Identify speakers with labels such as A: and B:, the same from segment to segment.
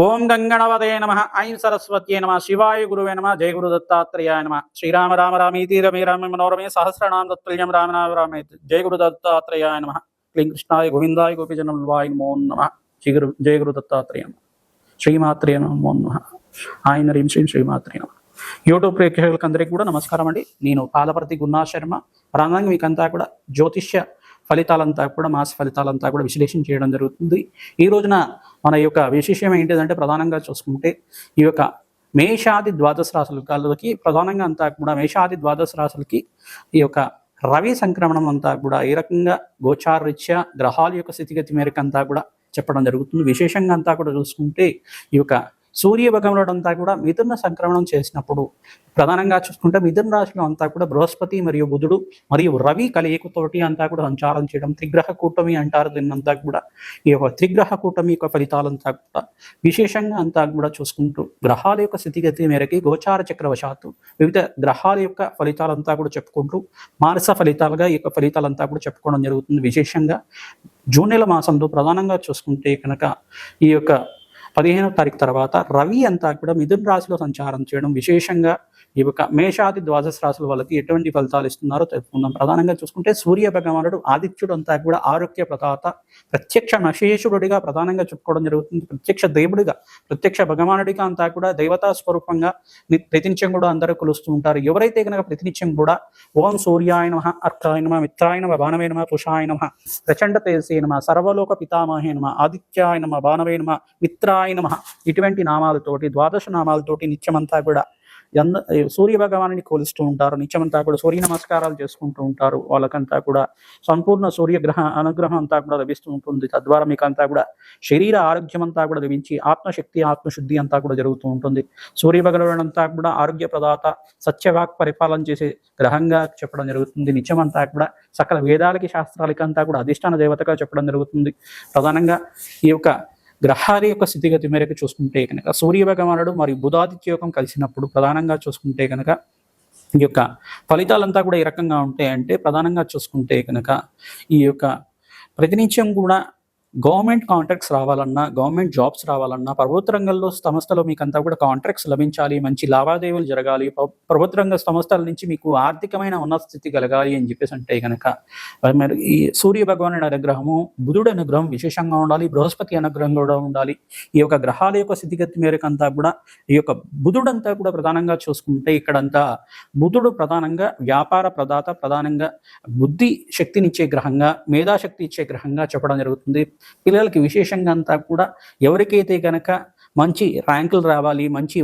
A: ఓం గంగణవదే నమ ఐం సరస్వత్యే నమ శివాయ గురువే నమ జయ గురు దత్తాత్రేయాయ నమ శ్రీరామ రామ రామీతి రమే రామ మనోరమే సహస్రనామ తత్తుల్యం రామనామ రామే జయ గురు దత్తాత్రేయాయ నమ క్లీం కృష్ణాయ గోవిందాయ గోపిజనవాయ నమో నమ జయ గురు దత్తాత్రేయ నమ శ్రీమాత్రే నమో నమ ఆయన రీం శ్రీమాత్రే నమ. యూట్యూబ్ ప్రేక్షకులకు అందరికీ కూడా నమస్కారం అండి. నేను పాలపర్తి గున్నా శర్మ. ప్రధానంగా మీకంతా కూడా జ్యోతిష్య ఫలితాలంతా కూడా మాస ఫలితాలంతా కూడా విశ్లేషణ చేయడం జరుగుతుంది. ఈ రోజున మన యొక్క విశేషం ఏంటిదంటే ప్రధానంగా చూసుకుంటే ఈ యొక్క మేషాది ద్వాదశ రాశులకి ప్రధానంగా అంతా కూడా మేషాది ద్వాదశ రాశులకి ఈ యొక్క రవి సంక్రమణం అంతా కూడా ఏ రకంగా గోచారరీత్యా గ్రహాల యొక్క స్థితిగతి మేరకు అంతా కూడా చెప్పడం జరుగుతుంది. విశేషంగా అంతా కూడా చూసుకుంటే ఈ యొక్క సూర్య భగవానుడు అంతా కూడా మిథున సంక్రమణం చేసినప్పుడు ప్రధానంగా చూసుకుంటే మిథున రాశిలో అంతా కూడా బృహస్పతి మరియు బుధుడు మరియు రవి కలయికతోటి అంతా కూడా సంచారం చేయడం త్రిగ్రహ కూటమి అంటారు. దీన్నంతా కూడా ఈ యొక్క త్రిగ్రహ కూటమి యొక్క ఫలితాలంతా కూడా విశేషంగా అంతా కూడా చూసుకుంటూ గ్రహాల యొక్క స్థితిగతి మేరకి గోచార చక్రవశాత్తు వివిధ గ్రహాల యొక్క ఫలితాలంతా కూడా చెప్పుకుంటూ మానస ఫలితాలుగా ఈ యొక్క ఫలితాలంతా కూడా చెప్పుకోవడం జరుగుతుంది. విశేషంగా జూన్ నెల మాసంలో ప్రధానంగా చూసుకుంటే కనుక ఈ యొక్క 15వ తారీఖు తర్వాత రవి అంతా కూడా మిథున రాశిలో సంచారం చేయడం విశేషంగా ఈ యొక్క మేషాది ద్వాదశ రాశుల వాళ్ళకి ఎటువంటి ఫలితాలు ఇస్తున్నారో తెలుసుకుందాం. ప్రధానంగా చూసుకుంటే సూర్య భగవానుడు ఆదిత్యుడు అంతా కూడా ఆరోగ్య ప్రదాత ప్రత్యక్ష నశేషుడిగా ప్రధానంగా చెప్పుకోవడం జరుగుతుంది. ప్రత్యక్ష దేవుడిగా ప్రత్యక్ష భగవానుడిగా అంతా కూడా దేవతా స్వరూపంగా ప్రతినిత్యం కూడా అందరూ కొలుస్తూ ఉంటారు. ఎవరైతే కనుక ప్రతినిత్యం కూడా ఓం సూర్యాయ నమః అర్కాయ నమః మిత్రాయ నమః బాణవే నమః పుషాయ నమః ప్రచండ తేజసే నమః సర్వలోక పితామహే నమః ఆదిత్యాయ నమః బాణవే నమః మిత్రాయ నమః ఇటువంటి నామాలతోటి ద్వాదశ నామాలతోటి నిత్యమంతా కూడా సూర్య భగవాన్ని కొలుస్తూ ఉంటారు. నిత్యమంతా కూడా సూర్య నమస్కారాలు చేసుకుంటూ ఉంటారు. వాళ్ళకంతా కూడా సంపూర్ణ సూర్యగ్రహ అనుగ్రహం అంతా కూడా లభిస్తూ ఉంటుంది. తద్వారా మీకు అంతా కూడా శరీర ఆరోగ్యం అంతా కూడా లభించి ఆత్మశక్తి ఆత్మశుద్ధి అంతా కూడా జరుగుతూ ఉంటుంది. సూర్య భగవానుడు అంతా కూడా ఆరోగ్య ప్రదాత సత్యవాక్ పరిపాలన చేసే గ్రహంగా చెప్పడం జరుగుతుంది. నిత్యమంతా కూడా సకల వేదాలకి శాస్త్రాలకి అంతా కూడా అధిష్టాన దేవతగా చెప్పడం జరుగుతుంది. ప్రధానంగా ఈ యొక్క గ్రహాల యొక్క స్థితిగతి మేరకు చూసుకుంటే కనుక సూర్య భగవానుడు మరియు బుధాదిత్య యోగం కలిసినప్పుడు ప్రధానంగా చూసుకుంటే కనుక ఈ యొక్క ఫలితాలంతా కూడా ఏ రకంగా ఉంటాయంటే ప్రధానంగా చూసుకుంటే కనుక ఈ యొక్క ప్రతినిత్యం కూడా గవర్నమెంట్ కాంట్రాక్ట్స్ రావాలన్నా గవర్నమెంట్ జాబ్స్ రావాలన్నా ప్రభుత్వ రంగంలో సంస్థలో మీకు అంతా కూడా కాంట్రాక్ట్స్ లభించాలి, మంచి లావాదేవీలు జరగాలి, ప్రభుత్వ రంగ సంస్థల నుంచి మీకు ఆర్థికమైన ఉన్నత స్థితి కలగాలి అని చెప్పేసి అంటే కనుక మరి ఈ సూర్య భగవానుడి అనుగ్రహము బుధుడు అనుగ్రహం విశేషంగా ఉండాలి, బృహస్పతి అనుగ్రహం కూడా ఉండాలి. ఈ యొక్క గ్రహాల యొక్క స్థితిగతి మేరకు అంతా కూడా ఈ యొక్క బుధుడు అంతా కూడా ప్రధానంగా చూసుకుంటే ఇక్కడంతా బుధుడు ప్రధానంగా వ్యాపార ప్రదాత, ప్రధానంగా బుద్ధి శక్తినిచ్చే గ్రహంగా మేధాశక్తి ఇచ్చే గ్రహంగా చెప్పడం జరుగుతుంది. పిల్లలకి విశేషంగా అంతా కూడా ఎవరికైతే కనుక మంచి ర్యాంకులు రావాలి, మంచి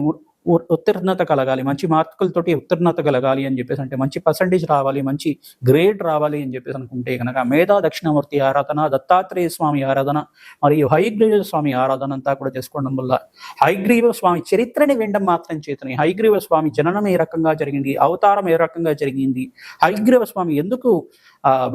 A: ఉత్తీర్ణత కలగాలి, మంచి మార్కులతోటి ఉత్తీర్ణత కలగాలి అని చెప్పేసి అంటే మంచి పర్సంటేజ్ రావాలి, మంచి గ్రేడ్ రావాలి అని చెప్పేసి అనుకుంటే కనుక మేధా దక్షిణామూర్తి ఆరాధన, దత్తాత్రేయ స్వామి ఆరాధన మరియు హయగ్రీవ స్వామి ఆరాధన అంతా కూడా చేసుకోవడం వల్ల హయగ్రీవ స్వామి చరిత్రని వినడం మాత్రం చేతనే హయగ్రీవ స్వామి జననం ఏ రకంగా జరిగింది, అవతారం ఏ రకంగా జరిగింది, హయగ్రీవ స్వామి ఎందుకు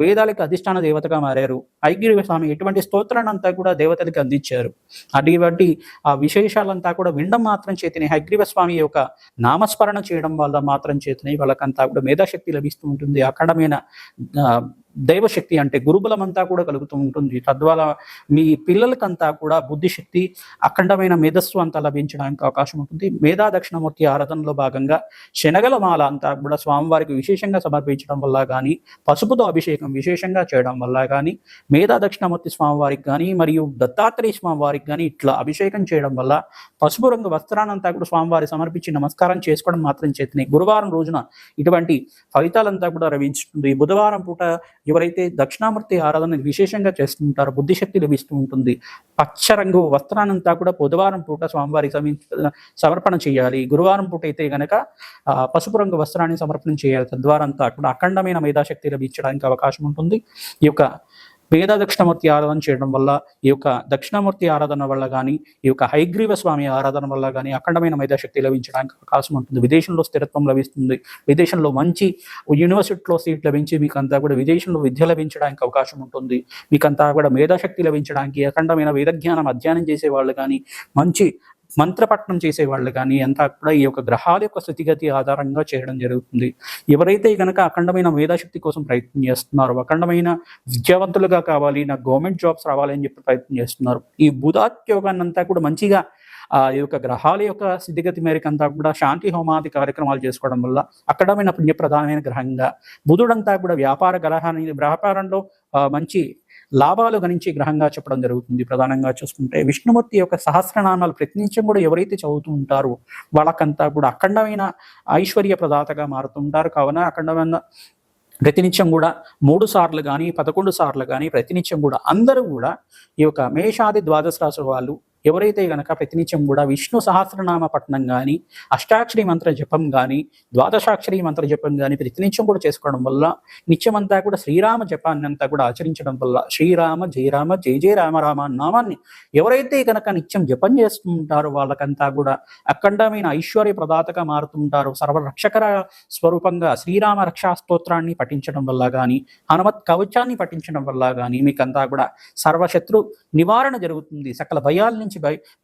A: వేదాలకు అధిష్టాన దేవతగా మారారు, హయగ్రీవ స్వామి ఎటువంటి స్తోత్రాన్ని అంతా కూడా దేవతలకు అందించారు, అటువంటి ఆ విశేషాలంతా కూడా వినడం మాత్రం చేతనే హయగ్రీవ స్వామి యొక్క నామస్మరణ చేయడం వల్ల మాత్రం చేతనే వాళ్ళకంతా కూడా మేధాశక్తి లభిస్తూ ఉంటుంది. అఖండమైన దైవశక్తి అంటే గురుబలం అంతా కూడా కలుగుతూ ఉంటుంది. తద్వారా మీ పిల్లలకంతా కూడా బుద్ధిశక్తి అఖండమైన మేధస్సు అంతా లభించడానికి అవకాశం ఉంటుంది. మేధా దక్షిణమూర్తి ఆరాధనలో భాగంగా శనగల మాల అంతా కూడా స్వామివారికి విశేషంగా సమర్పించడం వల్ల కానీ, పసుపుతో అభిషేకం విశేషంగా చేయడం వల్ల కానీ, మేధా దక్షిణమూర్తి స్వామివారికి కానీ మరియు దత్తాత్రేయ స్వామివారికి కానీ ఇట్లా అభిషేకం చేయడం వల్ల పసుపు రంగు వస్త్రానంతా కూడా స్వామివారి సమర్పించి నమస్కారం చేసుకోవడం మాత్రం చేతనే గురువారం రోజున ఇటువంటి ఫలితాలంతా కూడా లభించుతుంది. బుధవారం పూట ఎవరైతే దక్షిణామూర్తి ఆరాధన విశేషంగా చేస్తుంటారో బుద్ధిశక్తి లభిస్తూ ఉంటుంది. పచ్చ రంగు వస్త్రానంతా కూడా బుధవారం పూట స్వామివారికి సమర్పణ చేయాలి. గురువారం పూట అయితే కనుక పసుపు రంగు వస్త్రాన్ని సమర్పణ చేయాలి. తద్వారా అంతా కూడా అఖండమైన మేధాశక్తి లభించడానికి అవకాశం ఉంటుంది. ఈ యొక్క వేద దక్షిణమూర్తి ఆరాధన చేయడం వల్ల ఈ యొక్క దక్షిణామూర్తి ఆరాధన వల్ల కానీ ఈ యొక్క హయగ్రీవ స్వామి ఆరాధన వల్ల కానీ అఖండమైన మేధాశక్తి లభించడానికి అవకాశం ఉంటుంది. విదేశంలో స్థిరత్వం లభిస్తుంది. విదేశంలో మంచి యూనివర్సిటీలో సీట్ లభించి మీకు అంతా కూడా విదేశంలో విద్య లభించడానికి అవకాశం ఉంటుంది. మీకంతా కూడా మేధాశక్తి లభించడానికి అఖండమైన వేదజ్ఞానం అధ్యయనం చేసే వాళ్ళు కానీ మంచి మంత్రపట్నం చేసేవాళ్ళు కానీ అంతా కూడా ఈ యొక్క గ్రహాల యొక్క స్థితిగతి ఆధారంగా చేయడం జరుగుతుంది. ఎవరైతే కనుక అఖండమైన మేధాశక్తి కోసం ప్రయత్నం చేస్తున్నారో, అఖండమైన విద్యావంతులుగా కావాలి, నాకు గవర్నమెంట్ జాబ్స్ రావాలి అని చెప్పి ప్రయత్నం చేస్తున్నారు, ఈ బుధాత్యోగాన్ని అంతా కూడా మంచిగా ఈ యొక్క గ్రహాల యొక్క స్థితిగతి మేరకు అంతా కూడా శాంతి హోమాది కార్యక్రమాలు చేసుకోవడం వల్ల అఖండమైన పుణ్యప్రధానమైన గ్రహంగా బుధుడంతా కూడా వ్యాపారంలో మంచి లాభాలు గణించే గ్రహంగా చెప్పడం జరుగుతుంది. ప్రధానంగా చూసుకుంటే విష్ణుమూర్తి యొక్క సహస్రనామాలు ప్రతినిత్యం కూడా ఎవరైతే చదువుతూ ఉంటారో వాళ్ళకంతా కూడా అఖండమైన ఐశ్వర్య ప్రదాతగా మారుతుంటారు. కావున అఖండమైన ప్రతినిత్యం కూడా 3 సార్లు కానీ 11 సార్లు కానీ ప్రతినిత్యం కూడా అందరూ కూడా ఈ యొక్క మేషాది ద్వాదశ రాశుల వాళ్ళు ఎవరైతే గనక ప్రతినిత్యం కూడా విష్ణు సహస్రనామ పఠనం కానీ, అష్టాక్షరి మంత్ర జపం కానీ, ద్వాదశాక్షరి మంత్ర జపం కానీ ప్రతినిత్యం కూడా చేసుకోవడం వల్ల నిత్యమంతా కూడా శ్రీరామ జపాన్ని అంతా కూడా ఆచరించడం వల్ల శ్రీరామ జయ రామ జయ జయ రామ రామ నామాన్ని ఎవరైతే కనుక నిత్యం జపం చేస్తుంటారో వాళ్ళకంతా కూడా అఖండమైన ఐశ్వర్య ప్రదాతగా మారుతుంటారు. సర్వరక్షకర స్వరూపంగా శ్రీరామ రక్షా స్తోత్రాన్ని పఠించడం వల్ల కానీ, హనుమత్ కవచాన్ని పఠించడం వల్ల కానీ మీకంతా కూడా సర్వశత్రు నివారణ జరుగుతుంది. సకల భయాల నుంచి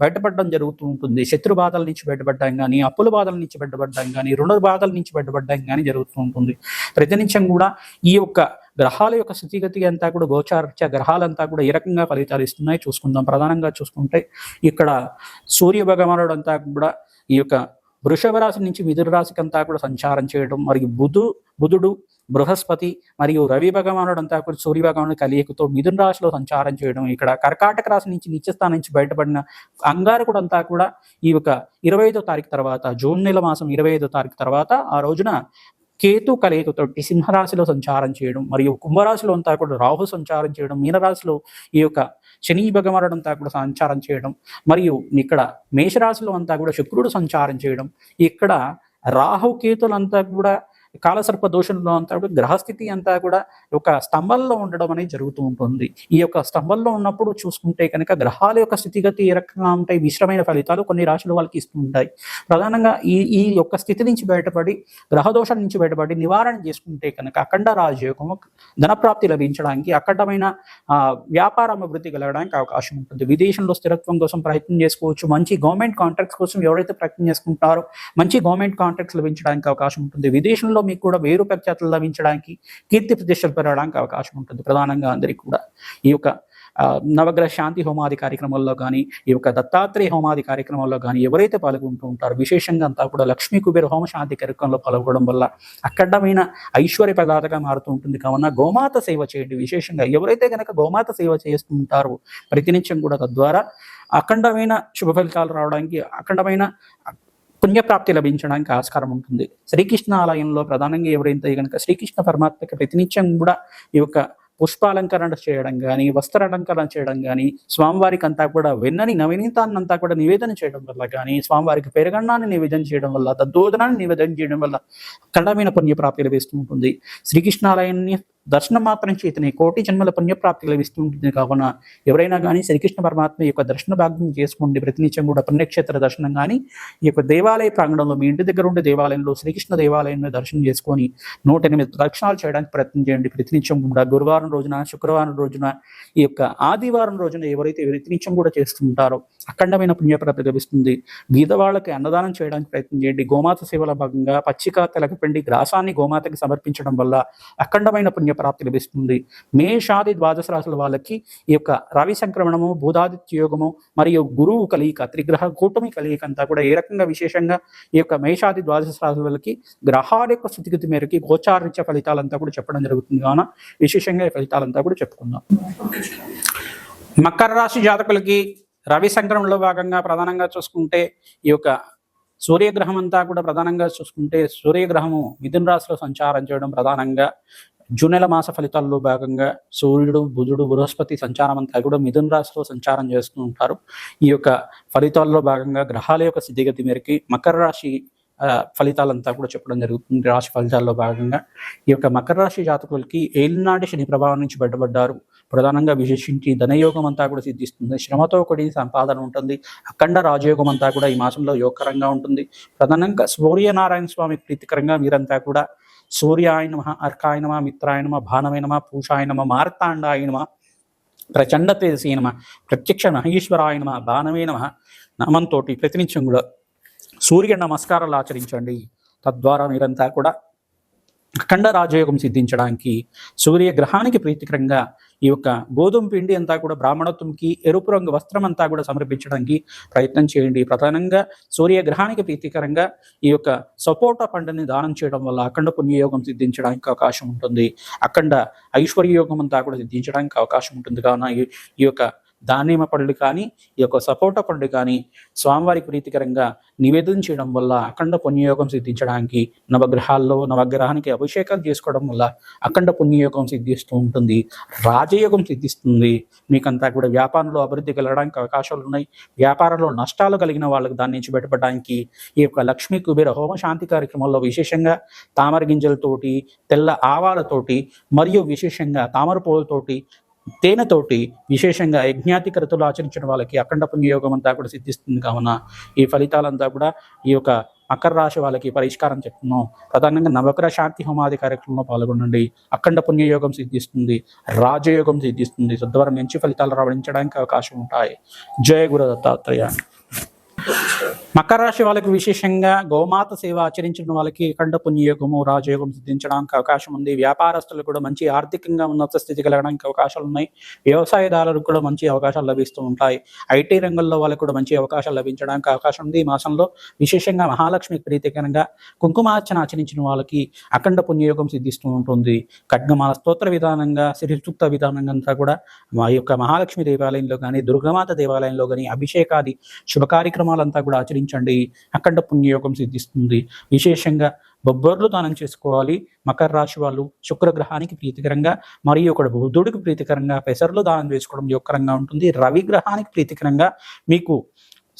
A: బయటపడడం జరుగుతూ ఉంటుంది. శత్రు బాధల నుంచి బయటపడడం కానీ, అప్పుల బాధల నుంచి బయటపడడం కానీ, రుణ బాధల నుంచి బయటపడడం కానీ జరుగుతూ ఉంటుంది. ప్రతినిత్యం కూడా ఈ యొక్క గ్రహాల యొక్క స్థితిగతి అంతా కూడా గోచారరీత్యా గ్రహాలంతా కూడా ఏ రకంగా ఫలితాలు ఇస్తున్నాయి చూసుకుందాం. ప్రధానంగా చూసుకుంటే ఇక్కడ సూర్య భగవానుడు అంతా కూడా ఈ యొక్క వృషభ రాశి నుంచి మిథున రాశికి అంతా కూడా సంచారం చేయడం, మరియు బుధుడు బృహస్పతి మరియు రవి భగవానుడు అంతా కూడా సూర్య భగవానుడు కలియకతో మిథున రాశిలో సంచారం చేయడం, ఇక్కడ కర్కాటక రాశి నుంచి నిత్యస్థానం నుంచి బయటపడిన అంగారకుడు అంతా కూడా ఈ యొక్క 25వ తారీఖు తర్వాత, జూన్ నెల మాసం 25వ తారీఖు తర్వాత ఆ రోజున కేతు కలయికతోటి సింహరాశిలో సంచారం చేయడం, మరియు కుంభరాశిలో అంతా కూడా రాహు సంచారం చేయడం, మీనరాశిలో ఈ యొక్క శని భగవానుడు అంతా కూడా సంచారం చేయడం, మరియు ఇక్కడ మేషరాశిలో అంతా కూడా శుక్రుడు సంచారం చేయడం, ఇక్కడ రాహు కేతులంతా కూడా కాలసర్ప దోషంలో అంతా కూడా గ్రహస్థితి అంతా కూడా ఒక స్తంభంలో ఉండడం అనేది జరుగుతూ ఉంటుంది. ఈ యొక్క స్తంభంలో ఉన్నప్పుడు చూసుకుంటే కనుక గ్రహాల యొక్క స్థితిగతి ఏ రకంగా ఉంటాయి, మిశ్రమైన ఫలితాలు కొన్ని రాశుల వాళ్ళకి ఇస్తూ ఉంటాయి. ప్రధానంగా ఈ యొక్క స్థితి నుంచి బయటపడి, గ్రహదోషం నుంచి బయటపడి నివారణ చేసుకుంటే కనుక అఖండ రాజయోగము, ధనప్రాప్తి లభించడానికి, అఖండమైన వ్యాపారం అభివృద్ధి కలగడానికి అవకాశం ఉంటుంది. విదేశంలో స్థిరత్వం కోసం ప్రయత్నం చేసుకోవచ్చు. మంచి గవర్నమెంట్ కాంట్రాక్ట్స్ కోసం ఎవరైతే ప్రయత్నం చేసుకుంటారో మంచి గవర్నమెంట్ కాంట్రాక్ట్స్ లభించడానికి అవకాశం ఉంటుంది. విదేశంలో మీకు కూడా వేరు ప్రఖ్యాతులు లభించడానికి, కీర్తి ప్రతిష్టలు పెరగడానికి అవకాశం ఉంటుంది. ప్రధానంగా అందరికీ కూడా ఈ యొక్క నవగ్రహ శాంతి హోమాది కార్యక్రమాల్లో కానీ, ఈ యొక్క దత్తాత్రేయ హోమాది కార్యక్రమాల్లో కానీ ఎవరైతే పాల్గొంటూ ఉంటారో విశేషంగా అంతా కూడా లక్ష్మీ కుబేర హోమ శాంతి కార్యక్రమంలో పాల్గొనడం వల్ల అఖండమైన ఐశ్వర్య ప్రదాతగా మారుతూ ఉంటుంది. కావున గోమాత సేవ చేయండి. విశేషంగా ఎవరైతే కనుక గోమాత సేవ చేస్తూ ఉంటారో ప్రతినిత్యం కూడా తద్వారా అఖండమైన శుభ ఫలితాలు రావడానికి, అఖండమైన పుణ్యప్రాప్తి లభించడానికి ఆస్కారం ఉంటుంది. శ్రీకృష్ణ ఆలయంలో ప్రధానంగా ఎవరైతే కనుక శ్రీకృష్ణ పరమాత్మకి ప్రతినిత్యం కూడా ఈ యొక్క పుష్పాలంకరణ చేయడం కానీ, వస్త్రాలంకరణ చేయడం కానీ, స్వామివారికి అంతా కూడా వెన్నని నవనీతాన్ని అంతా కూడా నివేదన చేయడం వల్ల కానీ, స్వామివారికి పెరగన్నాన్ని నివేదన చేయడం వల్ల, దద్దోదనాన్ని నివేదన చేయడం వల్ల అఖండమైన పుణ్యప్రాప్తి లభిస్తూ ఉంటుంది. శ్రీకృష్ణాలయాన్ని దర్శనం మాత్రం చేతనే కోటి జన్మల పుణ్యప్రాప్తి లభిస్తూ ఉంటుంది. కావున ఎవరైనా కానీ శ్రీకృష్ణ పరమాత్మ యొక్క దర్శన భాగ్యం చేసుకోండి. ప్రతినిత్యం కూడా పుణ్యక్షేత్ర దర్శనం కానీ, ఈ యొక్క దేవాలయ ప్రాంగణంలో మీ ఇంటి దగ్గర ఉండే దేవాలయంలో శ్రీకృష్ణ దేవాలయాన్ని దర్శనం చేసుకొని 108 దర్శనాలు చేయడానికి ప్రయత్నం చేయండి. ప్రతినిత్యం కూడా గురువారం రోజున, శుక్రవారం రోజున, ఈ యొక్క ఆదివారం రోజున ఎవరైతే ప్రతినిత్యం కూడా చేస్తుంటారో అఖండమైన పుణ్యప్రాప్తి లభిస్తుంది. బీదవాళ్ళకి అన్నదానం చేయడానికి ప్రయత్నం చేయండి. గోమాత సేవల భాగంగా పచ్చిక, తెలకపిండి, గ్రాసాన్ని గోమాతకి సమర్పించడం వల్ల అఖండమైన పుణ్యప్రాప్తి లభిస్తుంది. మేషాది ద్వాదశ రాశుల వాళ్ళకి ఈ యొక్క రవి సంక్రమణము, బుధాదిత్య యోగము మరియు గురువు కలియిక, త్రిగ్రహ కూటమి కలియిక అంతా కూడా ఏ రకంగా విశేషంగా ఈ యొక్క మేషాది ద్వాదశ రాశుల వాళ్ళకి గ్రహాల యొక్క స్థితిగతి మేరకి గోచారరీత్య ఫలితాలంతా కూడా చెప్పడం జరుగుతుంది. కావున విశేషంగా ఈ ఫలితాలంతా కూడా చెప్పుకుందాం. మకర రాశి జాతకులకి రవి సంక్రమణలో భాగంగా ప్రధానంగా చూసుకుంటే ఈ యొక్క సూర్యగ్రహం అంతా కూడా ప్రధానంగా చూసుకుంటే సూర్యగ్రహము మిథున రాశిలో సంచారం చేయడం, ప్రధానంగా జూన్ నెల మాస ఫలితాల్లో భాగంగా సూర్యుడు, బుధుడు, బృహస్పతి సంచారం అంతా కూడా మిథున రాశిలో సంచారం చేస్తూ ఉంటారు. ఈ యొక్క ఫలితాల్లో భాగంగా గ్రహాల యొక్క స్థితిగతి మేరకి మకర రాశి ఫలితాలంతా కూడా చెప్పడం జరుగుతుంది. రాశి ఫలితాల్లో భాగంగా ఈ యొక్క మకర రాశి జాతకులకి ఏలినాటి శని ప్రభావం నుంచి బయటపడ్డారు. ప్రధానంగా విశేషించి ధనయోగం అంతా కూడా సిద్ధిస్తుంది. శ్రమతో కూడిన సంపాదన ఉంటుంది. అఖండ రాజయోగం అంతా కూడా ఈ మాసంలో యోగకరంగా ఉంటుంది. ప్రధానంగా సూర్యనారాయణ స్వామి ప్రీతికరంగా మీరంతా కూడా సూర్యాయ నమః, అర్కాయ నమః, మిత్రాయ నమః, భానవే నమః, పూషాయ నమః, మార్తాండాయ నమః, ప్రచండ తేజసే నమః, ప్రత్యక్ష మహేశ్వరాయ నమః, భానవే నమః, నామంతో ప్రతినిత్యం కూడా సూర్య నమస్కారాలు ఆచరించండి. తద్వారా మీరంతా కూడా అఖండ రాజయోగం సిద్ధించడానికి, సూర్యగ్రహానికి ప్రీతికరంగా ఈ యొక్క గోధుమ పిండి అంతా కూడా బ్రాహ్మణత్వంకి, ఎరుపు రంగు వస్త్రం అంతా కూడా సమర్పించడానికి ప్రయత్నం చేయండి. ప్రధానంగా సూర్యగ్రహానికి ప్రీతికరంగా ఈ యొక్క సపోటా పండుని దానం చేయడం వల్ల అఖండ పుణ్యయోగం సిద్ధించడానికి అవకాశం ఉంటుంది. అఖండ ఐశ్వర్యయోగం అంతా కూడా సిద్ధించడానికి అవకాశం ఉంటుంది. కావున ఈ యొక్క దానిమ్మ పళ్ళు కానీ, ఈ యొక్క సపోటా పండు కానీ స్వామివారికి ప్రీతికరంగా నివేదన చేయడం వల్ల అఖండ పుణ్యయోగం సిద్ధించడానికి, నవగ్రహానికి అభిషేకాలు చేసుకోవడం వల్ల అఖండ పుణ్యయోగం సిద్ధిస్తూ ఉంటుంది. రాజయోగం సిద్ధిస్తుంది. మీకంతా కూడా వ్యాపారంలో అభివృద్ధి కలగడానికి అవకాశాలు ఉన్నాయి. వ్యాపారంలో నష్టాలు కలిగిన వాళ్ళకి దాని నుంచి బయటపడడానికి ఈ యొక్క లక్ష్మీ కుబేర హోమ శాంతి కార్యక్రమంలో విశేషంగా తామర గింజలతోటి, తెల్ల ఆవాలతోటి మరియు విశేషంగా తామర పువ్వులతోటి, తేనెతోటి విశేషంగా యజ్ఞాతికరతులు ఆచరించిన వాళ్ళకి అఖండ పుణ్యయోగం అంతా కూడా సిద్ధిస్తుంది. కావున ఈ ఫలితాలంతా కూడా ఈ యొక్క మకర రాశి వాళ్ళకి పరిష్కారం చెప్తున్నాం. ప్రధానంగా నవగ్రహ శాంతి హోమాది కార్యక్రమంలో పాల్గొనండి. అఖండ పుణ్యయోగం సిద్ధిస్తుంది, రాజయోగం సిద్ధిస్తుంది. తద్వారా మంచి ఫలితాలు రావడించడానికి అవకాశం ఉంటాయి. జయ గురు దత్తాత్రేయ. మకర రాశి వాళ్ళకి విశేషంగా గోమాత సేవ ఆచరించిన వాళ్ళకి అఖండ పుణ్యయోగము, రాజయోగం సిద్ధించడానికి అవకాశం ఉంది. వ్యాపారస్తులు కూడా మంచి ఆర్థికంగా ఉన్నత స్థితి కలగడానికి అవకాశాలు ఉన్నాయి. వ్యవసాయదారులకు కూడా మంచి అవకాశాలు లభిస్తూ ఉంటాయి. ఐటీ రంగంలో వాళ్ళకు కూడా మంచి అవకాశాలు లభించడానికి అవకాశం ఉంది. ఈ మాసంలో విశేషంగా మహాలక్ష్మి ప్రీతికరంగా కుంకుమార్చన ఆచరించిన వాళ్ళకి అఖండ పుణ్యయోగం సిద్ధిస్తూ ఉంటుంది. ఖడ్గమాల స్తోత్ర విధానంగా, శ్రీసూక్త విధానంగా అంతా కూడా మా యొక్క మహాలక్ష్మి దేవాలయంలో కానీ, దుర్గామాత దేవాలయంలో కానీ అభిషేకాది శుభ కార్యక్రమాలంతా కూడా ఆచరించండి. అఖండ పుణ్యయోగం సిద్ధిస్తుంది. విశేషంగా బొబ్బర్లు దానం చేసుకోవాలి. మకర రాశి వాళ్ళు శుక్రగ్రహానికి ప్రీతికరంగా మరియు ఒక బుధుడికి ప్రీతికరంగా పెసర్లు దానం చేసుకోవడం యోగకరంగా ఉంటుంది. రవి గ్రహానికి ప్రీతికరంగా మీకు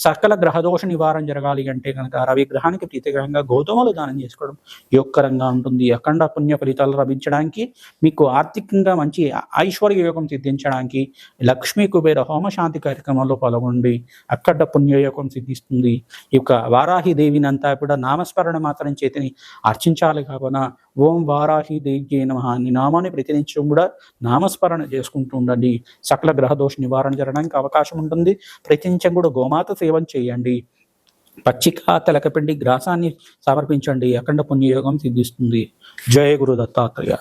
A: సకల గ్రహదోష నివారణ జరగాలి అంటే కనుక రవి గ్రహానికి ప్రీతికరంగా గోధుమలు దానం చేసుకోవడం యోగకరంగా ఉంటుంది. అఖండ పుణ్య ఫలితాలు లభించడానికి, మీకు ఆర్థికంగా మంచి ఐశ్వర్య యోగం సిద్ధించడానికి లక్ష్మీ కుబేర హోమ శాంతి కార్యక్రమంలో పాల్గొండి. అఖండ పుణ్యయోగం సిద్ధిస్తుంది. ఈ యొక్క వారాహి దేవిని అంతా కూడా నామస్మరణ మాత్రం చేతిని అర్చించాలి. కావున ఓం వారాహి దేవి నమః అనే నామాన్ని ప్రతినిత్యం కూడా నామస్మరణ చేసుకుంటూ ఉండండి. సకల గ్రహదోష నివారణ జరగడానికి అవకాశం ఉంటుంది. ప్రతినిత్యం కూడా గోమాత సేవం చేయండి. పచ్చిక తెలకపిండి గ్రాసాన్ని సమర్పించండి. అఖండ పుణ్యయోగం సిద్ధిస్తుంది. జయ గురు దత్తాత్రేయ.